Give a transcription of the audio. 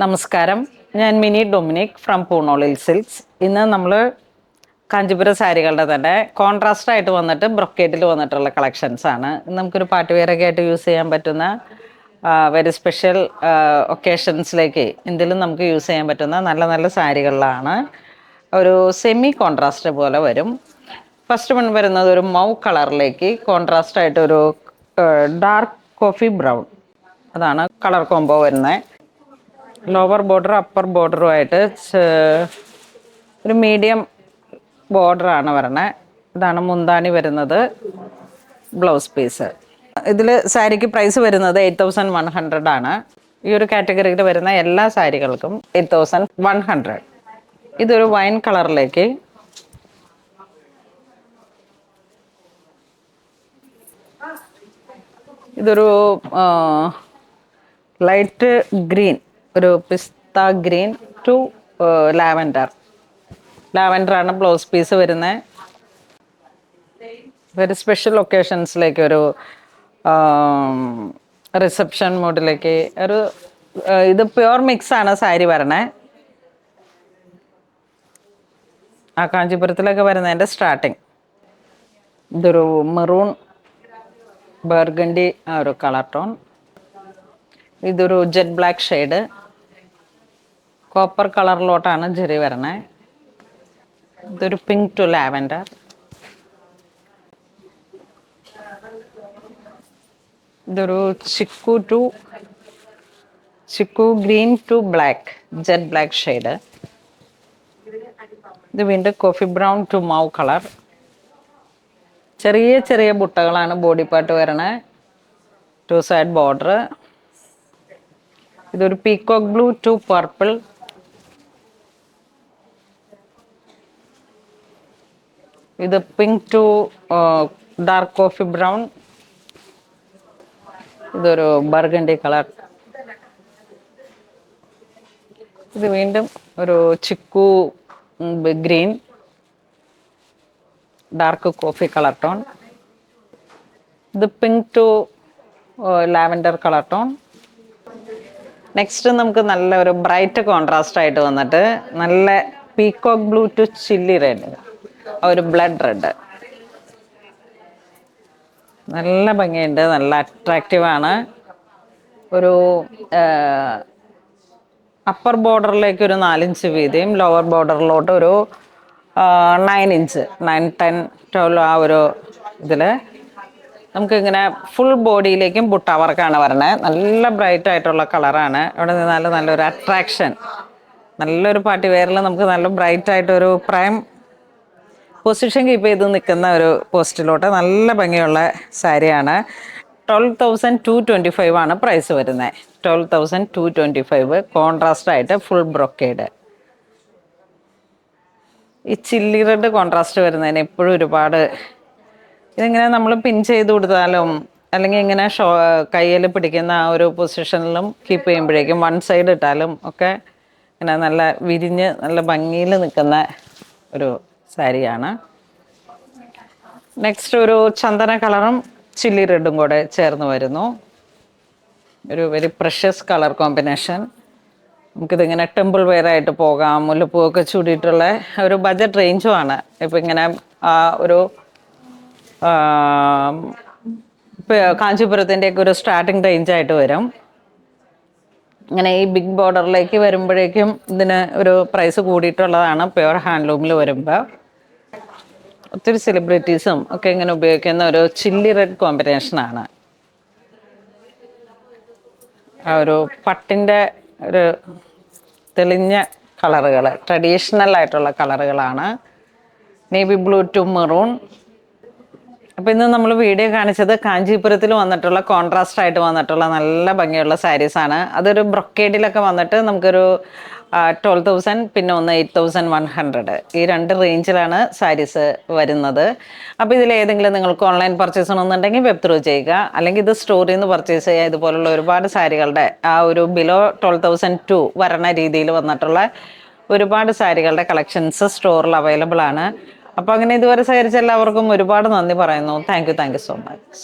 നമസ്കാരം. ഞാൻ mini Dominic from പൂണോളിൽ silks. ഇന്ന് നമ്മൾ കാഞ്ചീപുരം സാരികളുടെ തന്നെ കോൺട്രാസ്റ്റ് ആയിട്ട് വന്നിട്ട് ബ്രൊക്കേറ്റിൽ വന്നിട്ടുള്ള കളക്ഷൻസ് ആണ്. നമുക്കൊരു പാർട്ടി വെയറൊക്കെ ആയിട്ട് യൂസ് ചെയ്യാൻ പറ്റുന്ന വെരി സ്പെഷ്യൽ ഒക്കേഷൻസിലേക്ക് എന്തെങ്കിലും നമുക്ക് യൂസ് ചെയ്യാൻ പറ്റുന്ന നല്ല നല്ല സാരികളിലാണ്. ഒരു സെമി കോൺട്രാസ്റ്റ് പോലെ വരും. ഫസ്റ്റ് വൺ വരുന്നത് ഒരു മൗ കളറിലേക്ക് കോൺട്രാസ്റ്റ് ആയിട്ടൊരു ഡാർക്ക് കോഫി ബ്രൗൺ, അതാണ് കളർ കോംബോ വരുന്നത്. ലോവർ ബോർഡർ അപ്പർ ബോർഡറുമായിട്ട് ഒരു മീഡിയം ബോർഡറാണ് വരണേ. ഇതാണ് മുന്താണി വരുന്നത്. Blouse piece. ഇതിൽ സാരിക്ക് പ്രൈസ് വരുന്നത് 8100 ആണ്. ഈ ഒരു കാറ്റഗറിയിൽ വരുന്ന എല്ലാ സാരികൾക്കും 8100. ഇതൊരു വൈൻ കളറിലേക്ക് ഇതൊരു ലൈറ്റ് ഗ്രീൻ, ഒരു പിസ്ത ഗ്രീൻ ടു ലാവൻഡർ. ലാവൻഡറാണ് ബ്ലൗസ് പീസ് വരുന്നത്. വെരി സ്പെഷ്യൽ ഒക്കേഷൻസിലേക്ക് ഒരു റിസപ്ഷൻ മൂഡിലേക്ക് ഒരു ഇത് പ്യുവർ മിക്സ് ആണ് സാരി വരണേ. ആ കാഞ്ചീപുരത്തിലൊക്കെ വരുന്നതിൻ്റെ സ്റ്റാർട്ടിങ്. ഇതൊരു മെറൂൺ ബർഗണ്ടി ആ ഒരു കളർ ടോൺ. ഇതൊരു ജെറ്റ് ബ്ലാക്ക് ഷെയ്ഡ്, കോപ്പർ കളറിലോട്ടാണ് ജെറി വരണേ. ഇതൊരു പിങ്ക് ടു ലാവൻഡർ. ഇതൊരു chikoo green to black, jet black shade. ഇത് വീണ്ടും coffee brown to mauve colour. ചെറിയ ചെറിയ ബുട്ടകളാണ് ബോഡി പാർട്ട് വരണേ. 2 സൈഡ് ബോർഡർ. ഇതൊരു പീകോക്ക് ബ്ലൂ ടു പർപ്പിൾ. ഇത് pink to dark coffee brown. ഇതൊരു ബർഗണ്ടി കളർ. ഇത് വീണ്ടും ഒരു chikoo green, dark coffee colour tone. ഇത് pink to lavender colour tone. Next നമുക്ക് നല്ല ഒരു ബ്രൈറ്റ് കോൺട്രാസ്റ്റ് ആയിട്ട് വന്നിട്ട് നല്ല peacock blue to chilli red, ഒരു ബ്ലഡ് റെഡ്. നല്ല ഭംഗിയുണ്ട്, നല്ല അട്രാക്റ്റീവാണ്. ഒരു അപ്പർ ബോർഡറിലേക്ക് ഒരു 4 ഇഞ്ച് വീതിയും ലോവർ ബോർഡറിലോട്ട് ഒരു 9 ഇഞ്ച് 9, 10, 12 ആ ഒരു ഇതിൽ നമുക്കിങ്ങനെ ഫുൾ ബോഡിയിലേക്കും ബുട്ട വർക്കാണ് വരണത്. നല്ല ബ്രൈറ്റ് ആയിട്ടുള്ള കളറാണ്. ഇവിടെ നിന്നാലും നല്ലൊരു അട്രാക്ഷൻ. നല്ലൊരു പാർട്ടി വെയറിൽ നമുക്ക് നല്ല ബ്രൈറ്റ് ആയിട്ടൊരു പ്രൈം പൊസിഷൻ കീപ്പ് ചെയ്ത് നിൽക്കുന്ന ഒരു പോസ്റ്റിലോട്ട് നല്ല ഭംഗിയുള്ള സാരിയാണ്. 12,225 ആണ് പ്രൈസ് വരുന്നത്. 12,225. കോൺട്രാസ്റ്റ് ആയിട്ട് ഫുൾ ബ്രൊക്കേഡ്. ഈ ചില്ലി റെഡ് കോൺട്രാസ്റ്റ് വരുന്നതിന് എപ്പോഴും ഒരുപാട് ഇതിങ്ങനെ നമ്മൾ പിൻ ചെയ്ത് കൊടുത്താലും അല്ലെങ്കിൽ ഇങ്ങനെ കയ്യിൽ പിടിക്കുന്ന ആ ഒരു പൊസിഷനിലും കീപ്പ് ചെയ്യുമ്പോഴേക്കും വൺ സൈഡ് ഇട്ടാലും ഒക്കെ ഇങ്ങനെ നല്ല വിരിഞ്ഞ് നല്ല ഭംഗിയിൽ നിൽക്കുന്ന ഒരു സാരിയാണ്. നെക്സ്റ്റ് ഒരു ചന്ദന കളറും ചില്ലി റെഡും കൂടെ ചേർന്ന് വരുന്നു. ഒരു വെരി പ്രഷ്യസ് കളർ കോമ്പിനേഷൻ. നമുക്കിതിങ്ങനെ ടെമ്പിൾ വെയർ ആയിട്ട് പോകാം. മുല്ലപ്പൂവൊക്കെ ചൂടിയിട്ടുള്ള ഒരു ബഡ്ജറ്റ് റേഞ്ചും ആണ്. ഇപ്പം ഇങ്ങനെ ഒരു കാഞ്ചീപുരത്തിൻ്റെയൊക്കെ ഒരു സ്റ്റാർട്ടിങ് റേഞ്ചായിട്ട് വരും. ഇങ്ങനെ ഈ ബിഗ് ബോർഡറിലേക്ക് വരുമ്പോഴേക്കും ഇതിന് ഒരു പ്രൈസ് കൂടിയിട്ടുള്ളതാണ് പ്യുവർ ഹാൻഡ്ലൂമിൽ വരുമ്പോൾ. ഒത്തിരി സെലിബ്രിറ്റീസും ഒക്കെ ഇങ്ങനെ ഉപയോഗിക്കുന്ന ഒരു ചില്ലി റെഡ് കോമ്പിനേഷനാണ്. ആ ഒരു പട്ടിൻ്റെ ഒരു തെളിഞ്ഞ കളറുകൾ, ട്രഡീഷണൽ ആയിട്ടുള്ള കളറുകളാണ്. Navy blue to maroon. അപ്പോൾ ഇന്ന് നമ്മൾ വീഡിയോ കാണിച്ചത് കാഞ്ചീപുരത്തിൽ വന്നിട്ടുള്ള കോൺട്രാസ്റ്റ് ആയിട്ട് വന്നിട്ടുള്ള നല്ല ഭംഗിയുള്ള സാരീസാണ്. അതൊരു ബ്രൊക്കേഡിലൊക്കെ വന്നിട്ട് നമുക്കൊരു 12,000, പിന്നെ ഒന്ന് 8,100. ഈ 2 റേഞ്ചിലാണ് സാരീസ് വരുന്നത്. അപ്പോൾ ഇതിലേതെങ്കിലും നിങ്ങൾക്ക് ഓൺലൈൻ പർച്ചേസ് ചെയ്യണമെന്നുണ്ടെങ്കിൽ വെബ് ത്രൂ ചെയ്യുക, അല്ലെങ്കിൽ ഇത് സ്റ്റോറിൽ നിന്ന് പർച്ചേസ് ചെയ്യുക. ഇതുപോലുള്ള ഒരുപാട് സാരികളുടെ ആ ഒരു ബിലോ 12,002 വരണ രീതിയിൽ വന്നിട്ടുള്ള ഒരുപാട് സാരികളുടെ കളക്ഷൻസ് സ്റ്റോറിൽ അവൈലബിൾ ആണ്. അപ്പോൾ അങ്ങനെ ഇതുവരെ സഹകരിച്ച എല്ലാവർക്കും ഒരുപാട് നന്ദി പറയുന്നു. Thank you so much.